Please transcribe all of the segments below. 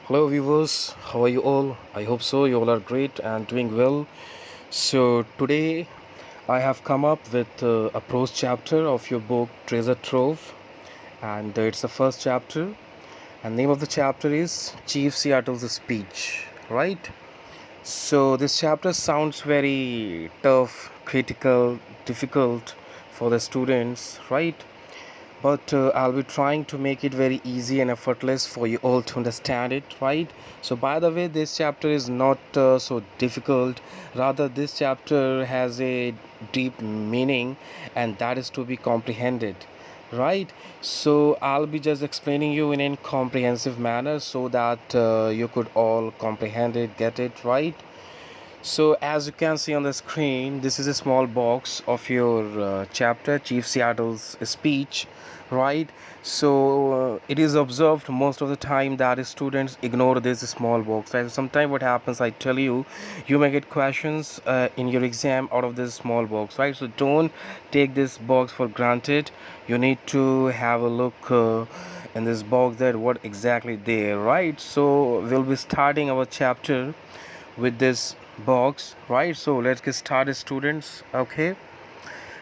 Hello, viewers. How are you all? I hope so. You all are great and doing well. So, today I have come up with a prose chapter of your book Treasure Trove, and it's the first chapter. And name of the chapter is Chief Seattle's speech. Right? So, this chapter sounds very tough, critical, difficult for the students, right? But I'll be trying to make it very easy and effortless for you all to understand it, right? So by the way, this chapter is not so difficult. Rather, this chapter has a deep meaning, and that is to be comprehended, right? So I'll be just explaining you in a comprehensive manner so that you could all comprehend it, get it, right? So as you can see on the screen, this is a small box of your chapter, Chief Seattle's speech, right? So it is observed most of the time that students ignore this small box, right? Sometimes what happens, I tell you, you may get questions in your exam out of this small box, right? So don't take this box for granted. You need to have a look in this box that what exactly there, right? So we'll be starting our chapter with this box, right? So let's get started, students. Okay,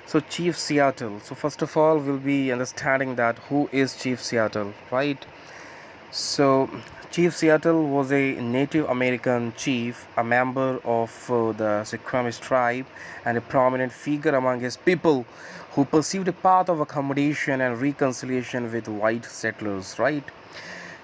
so Chief Seattle. So first of all, we'll be understanding that who is Chief Seattle, right? So Chief Seattle was a Native American chief, a member of the Suquamish tribe, and a prominent figure among his people who pursued a path of accommodation and reconciliation with white settlers, right?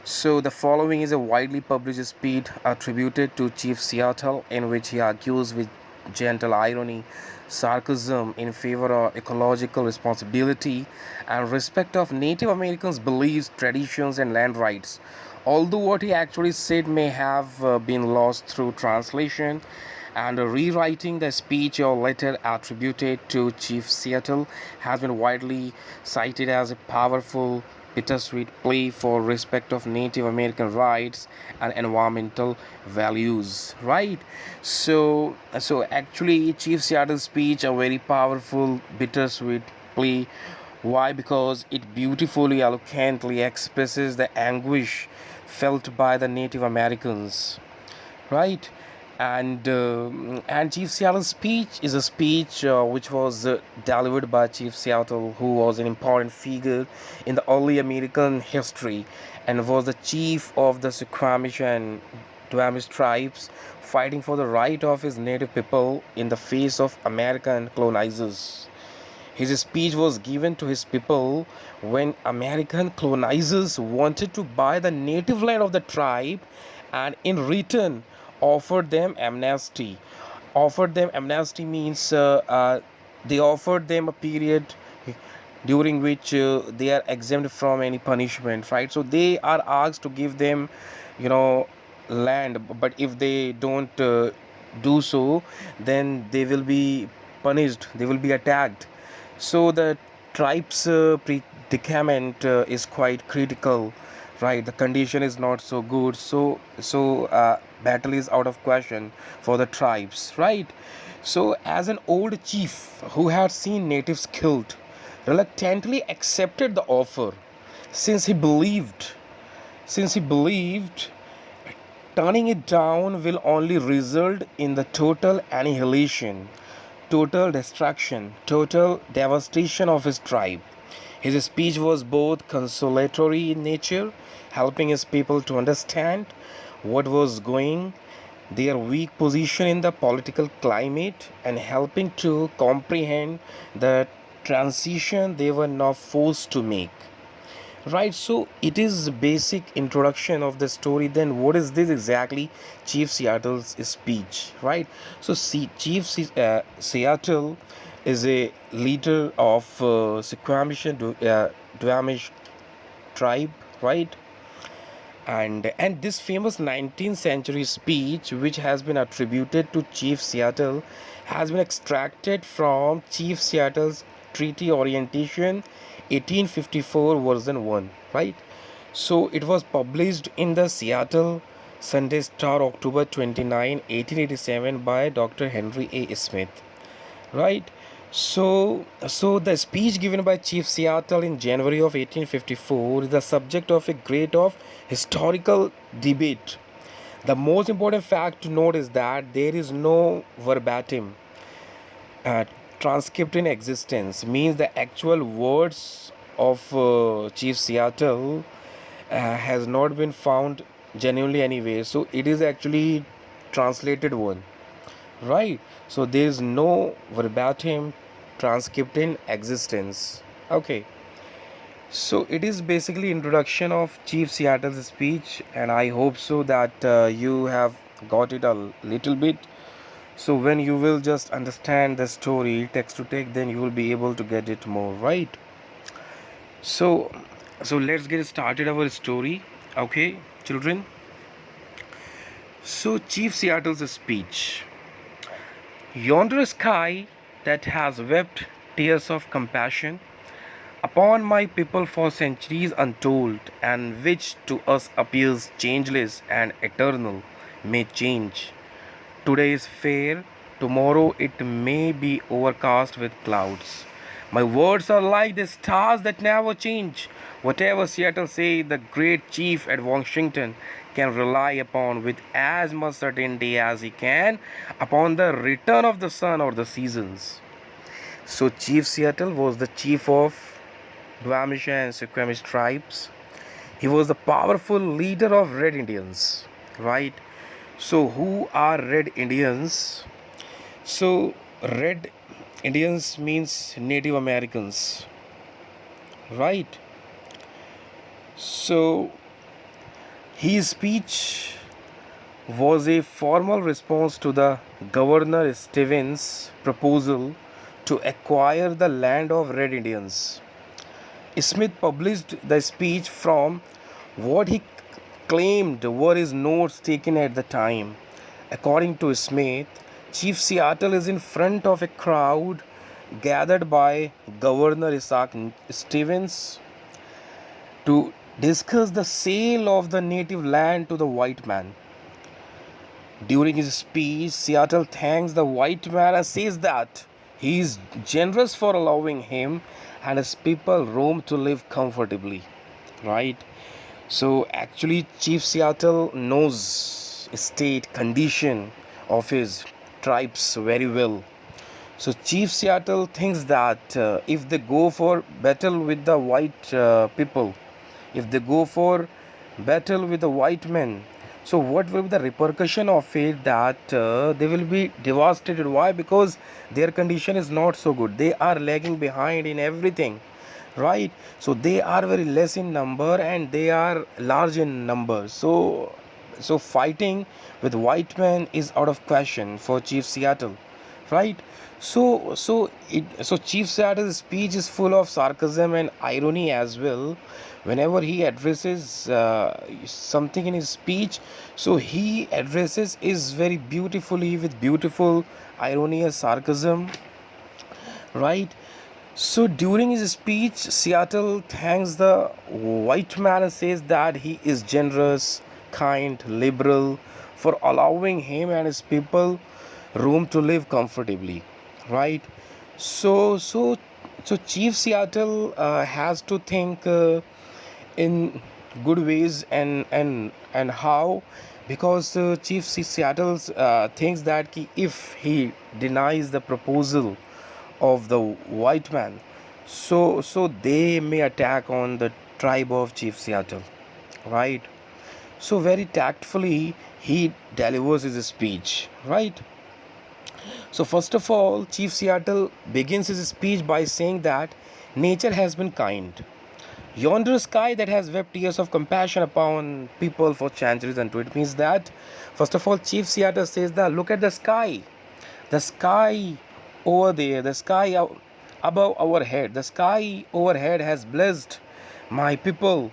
So the following is a widely published speech attributed to Chief Seattle, in which he argues with gentle irony, sarcasm in favor of ecological responsibility and respect of Native Americans' beliefs, traditions, and land rights. Although what he actually said may have been lost through translation, and rewriting the speech or letter attributed to Chief Seattle has been widely cited as a powerful bittersweet plea for respect of Native American rights and environmental values, right? So actually Chief Seattle's speech a very powerful bittersweet plea. Why? Because it beautifully eloquently expresses the anguish felt by the Native Americans, right? And Chief Seattle's speech is a speech which was delivered by Chief Seattle, who was an important figure in the early American history and was the chief of the Suquamish and Duwamish tribes, fighting for the right of his native people in the face of American colonizers. His speech was given to his people when American colonizers wanted to buy the native land of the tribe and in return offered them amnesty. Offered them amnesty means they offered them a period during which they are exempt from any punishment, right? So they are asked to give them, you know, land, but if they don't do so, then they will be punished, they will be attacked. So the tribe's predicament is quite critical, right? The condition is not so good. So battle is out of question for the tribes, right? So as an old chief who had seen natives killed, reluctantly accepted the offer since he believed since he believed turning it down will only result in the total annihilation, total destruction, total devastation of his tribe. His speech was both consolatory in nature, helping his people to understand what was going, their weak position in the political climate, and helping to comprehend the transition they were now forced to make. Right, so it is basic introduction of the story. Then what is this exactly? Chief Seattle's speech, right? So Seattle is a leader of Suquamish and Duwamish tribe, right? And this famous 19th century speech, which has been attributed to Chief Seattle, has been extracted from Chief Seattle's treaty orientation 1854 version 1, right? So it was published in the Seattle Sunday Star October 29 1887 by Dr. Henry A. Smith, right? So the speech given by Chief Seattle in January of 1854 is the subject of a great of historical debate. The most important fact to note is that there is no verbatim uh, transcript in existence. Means the actual words of Chief Seattle has not been found genuinely anywhere. So it is actually translated one, right? So there is no verbatim transcript in existence. Okay. So it is basically introduction of Chief Seattle's speech, and I hope so that you have got it a little bit. So when you will just understand the story text to text, then you will be able to get it more, right? So so let's get started our story. Okay, children. So Chief Seattle's speech. Yonder sky that has wept tears of compassion upon my people for centuries untold, and which to us appears changeless and eternal, may change. Today is fair, tomorrow it may be overcast with clouds. My words are like the stars that never change. Whatever Seattle says, the great chief at Washington can rely upon with as much certainty as he can upon the return of the sun or the seasons. So, Chief Seattle was the chief of Duwamish and Suquamish tribes. He was the powerful leader of Red Indians, right? So, who are Red Indians? So, Red Indians means Native Americans, right? So, his speech was a formal response to the Governor Stevens' proposal to acquire the land of Red Indians. Smith published the speech from what he claimed were his notes taken at the time. According to Smith, Chief Seattle is in front of a crowd gathered by Governor Isaac Stevens to discuss the sale of the native land to the white man. During his speech, Seattle thanks the white man and says that he is generous for allowing him and his people room to live comfortably. Right? So actually Chief Seattle knows state condition of his tribes very well. So Chief Seattle thinks that if they go for battle with the white people, if they go for battle with the white men, so what will be the repercussion of it, that they will be devastated. Why? Because their condition is not so good, they are lagging behind in everything, right? So they are very less in number and they are large in number. So fighting with white men is out of question for Chief Seattle, right? So Chief Seattle's speech is full of sarcasm and irony as well. Whenever he addresses something in his speech, so he addresses is very beautifully with beautiful irony and sarcasm, right? So during his speech, Seattle thanks the white man and says that he is generous, kind, liberal for allowing him and his people room to live comfortably, right? So Chief Seattle has to think in good ways, and how, because Chief Seattle thinks that if he denies the proposal of the white man, so they may attack on the tribe of Chief Seattle, right? So very tactfully he delivers his speech, right? So first of all, Chief Seattle begins his speech by saying that nature has been kind. Yonder sky that has wept tears of compassion upon people for centuries unto it, means that first of all Chief Seattle says that look at the sky over there, the sky above our head, the sky overhead has blessed my people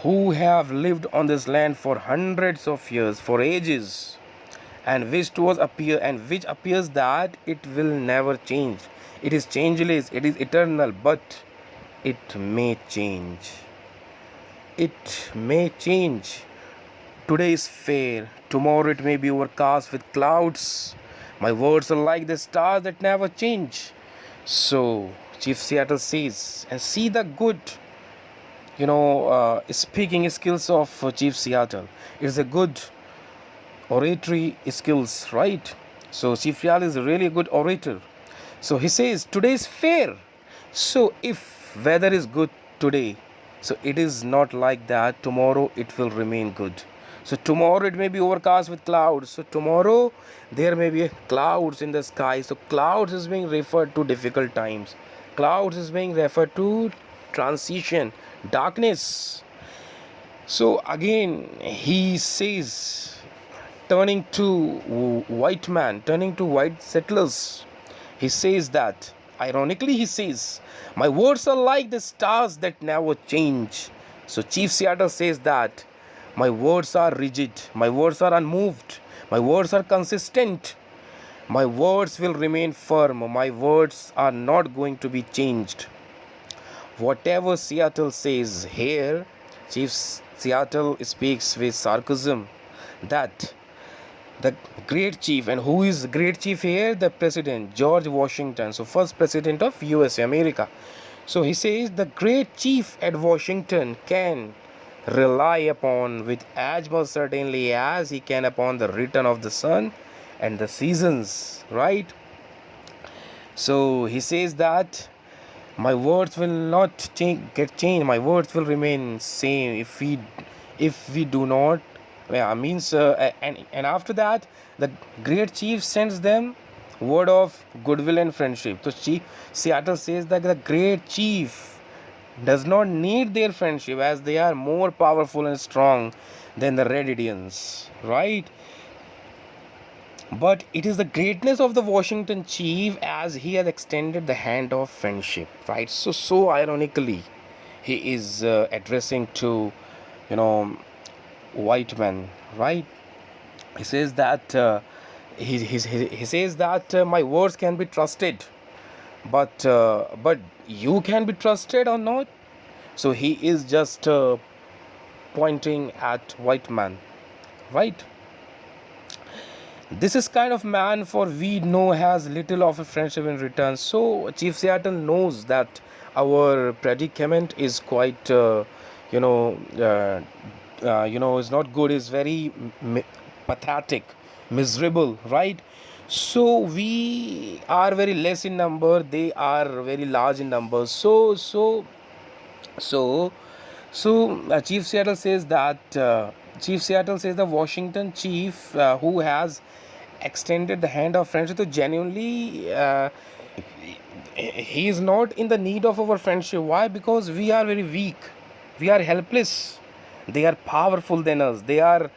who have lived on this land for hundreds of years, for ages, and which appears that it will never change. It is changeless, it is eternal, but it may change. It may change. Today is fair, tomorrow it may be overcast with clouds. My words are like the stars that never change. So Chief Seattle says, and see the good, speaking skills of Chief Seattle. It's a good oratory skills, right? So Chief Seattle is really a good orator. So he says, today is fair. So if weather is good today, so it is not like that. Tomorrow it will remain good. So tomorrow it may be overcast with clouds. So tomorrow there may be clouds in the sky. So clouds is being referred to difficult times. Clouds is being referred to transition, darkness. So again he says, turning to white settlers, he says that, ironically, he says, my words are like the stars that never change. So Chief Seattle says that, my words are rigid, my words are unmoved, my words are consistent, my words will remain firm, my words are not going to be changed. Whatever Seattle says here, Chief Seattle speaks with sarcasm that the great chief, and who is great chief here? The president George Washington, so first president of USA, America. So he says the great chief at Washington can rely upon with as much certainty as he can upon the return of the sun and the seasons, right? So he says that my words will not get changed, my words will remain same if we do not, and after that the great chief sends them word of goodwill and friendship. So Seattle says that the great chief does not need their friendship, as they are more powerful and strong than the Red Indians, right? But it is the greatness of the Washington chief as he has extended the hand of friendship, right? So ironically he is addressing to, you know white men, right? He says that he says that my words can be trusted, but you can be trusted or not. So he is just pointing at white man, right? This is kind of man for we know has little of a friendship in return. So Chief Seattle knows that our predicament is quite you know is not good, is very pathetic, miserable, right? So we are very less in number, they are very large in numbers. So Chief Seattle says that Chief Seattle says the Washington chief who has extended the hand of friendship, to genuinely he is not in the need of our friendship. Why? Because we are very weak, we are helpless, they are powerful than us, they are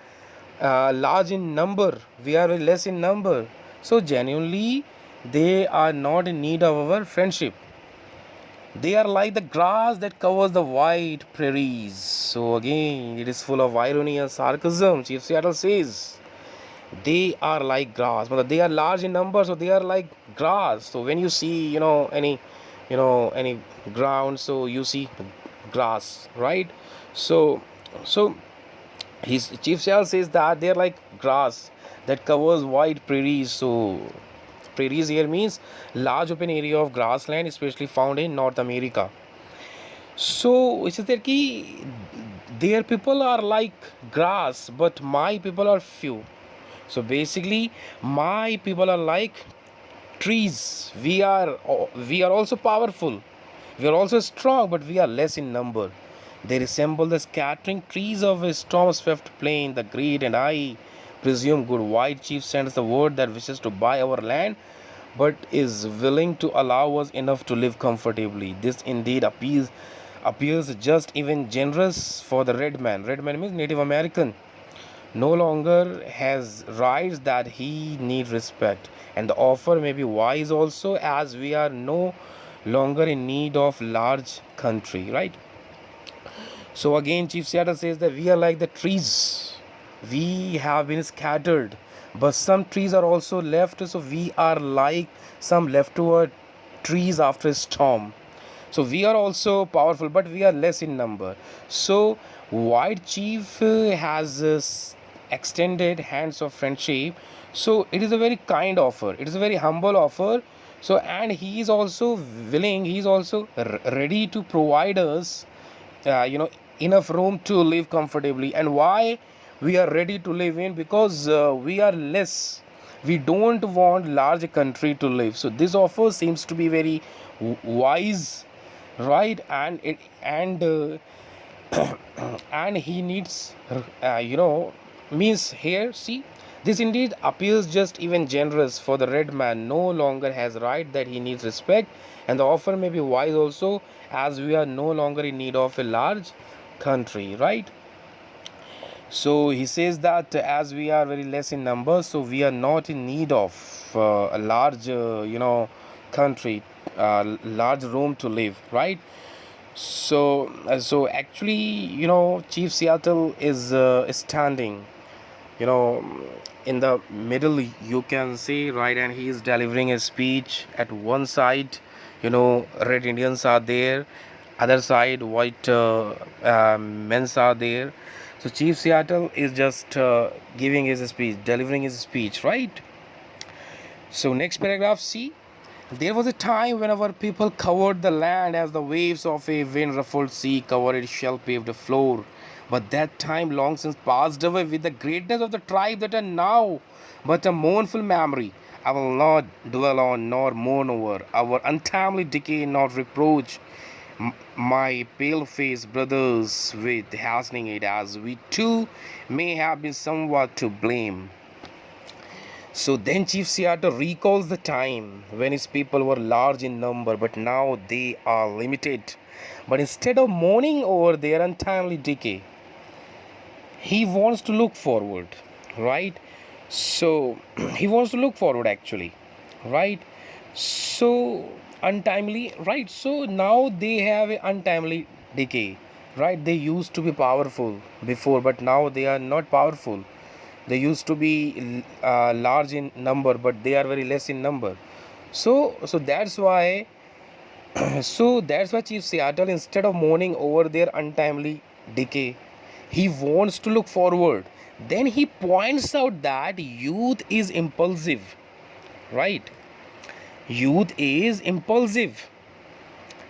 large in number, we are very less in number. So genuinely they are not in need of our friendship. They are like the grass that covers the wide prairies. So again it is full of irony and sarcasm. Chief Seattle says they are like grass, but they are large in number, so they are like grass. So when you see any ground, so you see grass, right? So his Chief Seattle says that they are like grass that covers wide prairies. So prairies here means large open area of grassland, especially found in North America. So it says that their people are like grass, but my people are few. So basically my people are like trees. We are also powerful, we are also strong, but we are less in number. They resemble the scattering trees of a storm swept plain. The great and I presume good white chief sends the word that wishes to buy our land, but is willing to allow us enough to live comfortably. This indeed appears just, even generous for the red man. Red man means Native American. No longer has rights that he need respect, and the offer may be wise also, as we are no longer in need of large country, right? So again Chief Seattle says that we are like the trees, we have been scattered, but some trees are also left. So we are like some leftover trees after a storm. So we are also powerful, but we are less in number. So white chief has extended hands of friendship. So it is a very kind offer, it is a very humble offer So, and he is also willing, he is also ready to provide us, you know, enough room to live comfortably. And why we are ready to live in? Because we are less. We don't want large country to live. So this offer seems to be very wise, right? And he needs, means here, see, this indeed appears just even generous, for the red man no longer has right that he needs respect, and the offer may be wise also, as we are no longer in need of a large country, right? So he says that as we are very less in numbers, so we are not in need of a large country, large room to live, right? So actually, Chief Seattle is standing, you know, in the middle, you can see, right, and he is delivering a speech. At one side, red Indians are there, other side white men are there. So Chief Seattle is just giving his speech, delivering his speech, right? So next paragraph, see. There was a time when our people covered the land as the waves of a wind-ruffled sea cover its shell-paved floor. But that time long since passed away with the greatness of the tribe that are now but a mournful memory. I will not dwell on nor mourn over our untimely decay, nor reproach my pale-faced brothers with hastening it, as we too may have been somewhat to blame. So then Chief Seattle recalls the time when his people were large in number, but now they are limited. But instead of mourning over their untimely decay, he wants to look forward, right? So he wants to look forward actually, right? So untimely, right? So now they have an untimely decay, right? They used to be powerful before, but now they are not powerful. They used to be large in number, but they are very less in number. So that's why so that's why Chief Seattle, instead of mourning over their untimely decay, he wants to look forward. Then he points out that youth is impulsive, right? Youth is impulsive.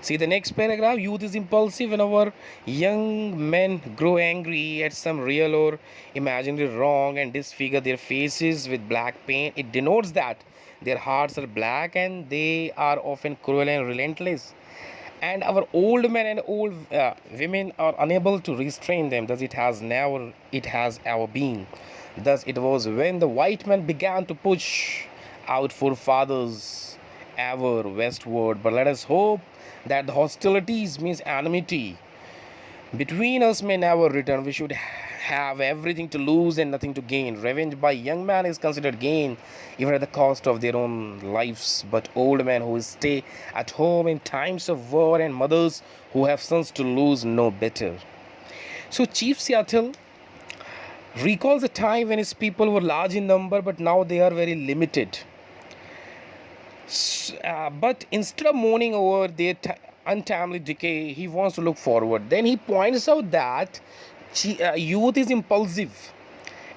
See the next paragraph. Youth is impulsive whenever young men grow angry at some real or imaginary wrong and disfigure their faces with black paint. It denotes that their hearts are black and they are often cruel and relentless. And our old men and old women are unable to restrain them. Thus it has ever been. Thus it was when the white man began to push out forefathers ever westward. But let us hope that the hostilities means enmity between us may never return. We should have everything to lose and nothing to gain. Revenge by young man is considered gain, even at the cost of their own lives. But old men who stay at home in times of war and mothers who have sons to lose know better. So Chief Seattle recalls a time when his people were large in number, but now they are very limited. But instead of mourning over their untimely decay, he wants to look forward. Then he points out that youth is impulsive,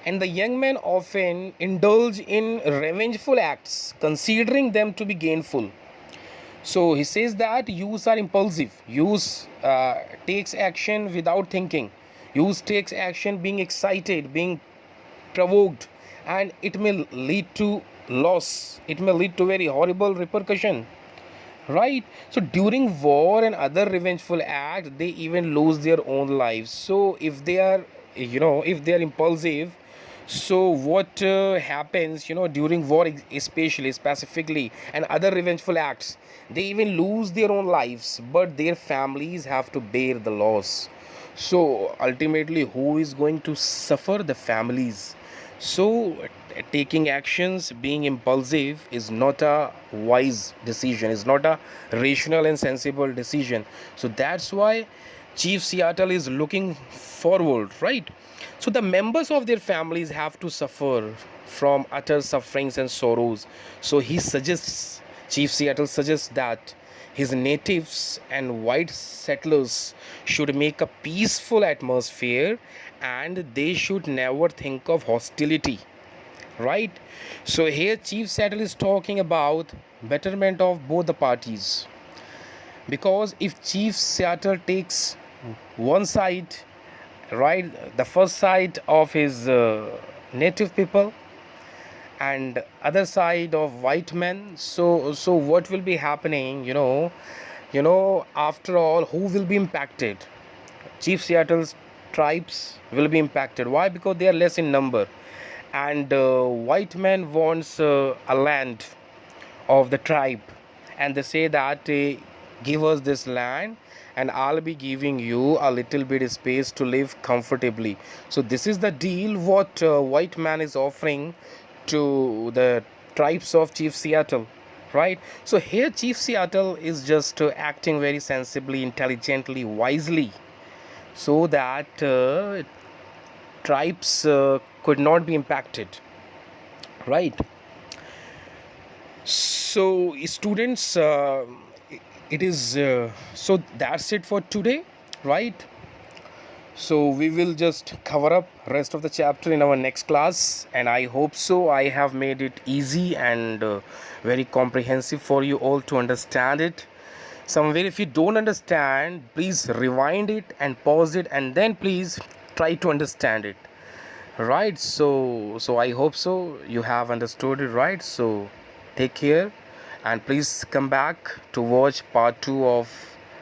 and the young men often indulge in revengeful acts, considering them to be gainful. So he says that youth are impulsive. Youth takes action without thinking. Youth takes action being excited, being provoked, and it may lead to loss. It may lead to very horrible repercussion, right? So during war and other revengeful acts, they even lose their own lives. So if they are, if they are impulsive, so what happens, during war, especially specifically, and other revengeful acts, they even lose their own lives, but their families have to bear the loss. So ultimately, who is going to suffer? The families. So taking actions, being impulsive, is not a wise decision, is not a rational and sensible decision. So that's why Chief Seattle is looking forward, right? So the members of their families have to suffer from utter sufferings and sorrows. So he suggests, Chief Seattle suggests that his natives and white settlers should make a peaceful atmosphere, and they should never think of hostility, right? So here Chief Seattle is talking about betterment of both the parties, because if Chief Seattle takes one side, right, the first side of his native people and other side of white men, so what will be happening, after all, who will be impacted? Chief Seattle's tribes will be impacted. Why? Because they are less in number, and white man wants a land of the tribe, and they say that give us this land and I'll be giving you a little bit of space to live comfortably. So this is the deal what white man is offering to the tribes of Chief Seattle, right? So here Chief Seattle is just acting very sensibly, intelligently, wisely, so that tribes could not be impacted, right? So students, it is so that's it for today, right? So we will just cover up rest of the chapter in our next class, and I hope so I have made it easy and very comprehensive for you all to understand it. Somewhere if you don't understand, please rewind it and pause it, and then please try to understand it, right? So I hope so you have understood it, right? So take care, and please come back to watch part 2 of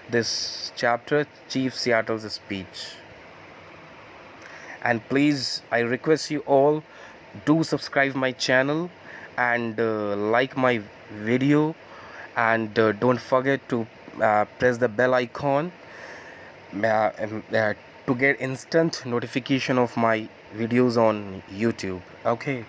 this chapter, Chief Seattle's speech. And please, I request you all, do subscribe my channel and like my video, and don't forget to press the bell icon to get instant notification of my videos on YouTube. Okay.